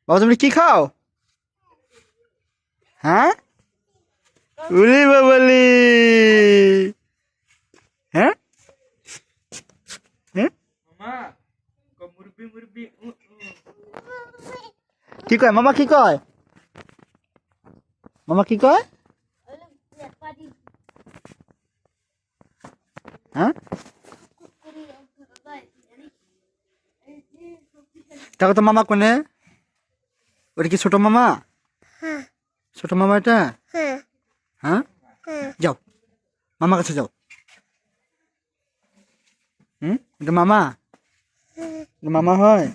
বাবা তুমি কি খাও? হ্যাঁ, উলি বাবালি। হ্যাঁ হ্যাঁ, কি কয় মামা? কি কয় মামা? কি কয়? হ্যাঁ, দেখো তো মামা কোনে? ওটা কি ছোট মামা? ছোট মামা এটা? হ্যাঁ, যাও মামা কাছে যাও। এটা মামা? এটা মামা হয়?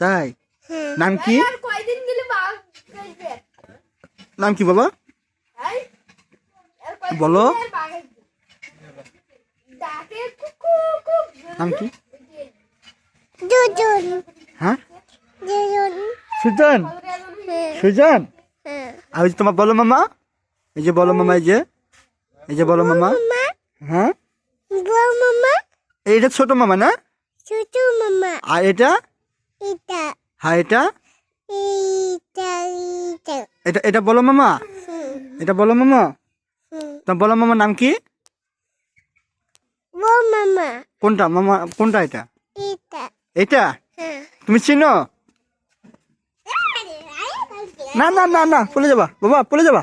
তাই? নাম কি? নাম কি বাবা? বলো, নাম কি? হ্যাঁ, সুজন। সুজন, আর ওই যে তোমার বলো মামা? এই যে বলো মামা, এই যে বলো মামা। হ্যাঁ, এইটা ছোট মামা না? আর এটা? হ্যাঁ, এটা এটা এটা বলো মামা। এটা বলো মামা। তোমার বলো মামার নাম কি? কোনটা মামা? কোনটা এটা? এটা তুমি চিনো? না না না না, পড়ে যাবা বাবা, পড়ে যাবা।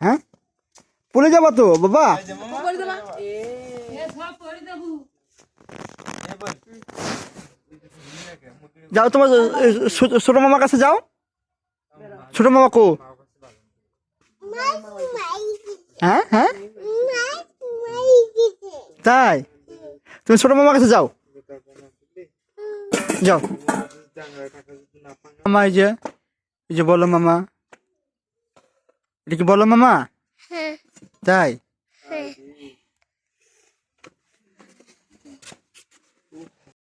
হ্যাঁ, পড়ে যাবা তো বাবা। যাও তোমার ছোট মামার কাছে যাও। ছোট মামা কো? হ্যাঁ হ্যাঁ, তাই? তুমি ছোট মামার কাছে যাও, যাও। মামা, এই যে বলো মামা। এটা কি বলো মামা? তাই?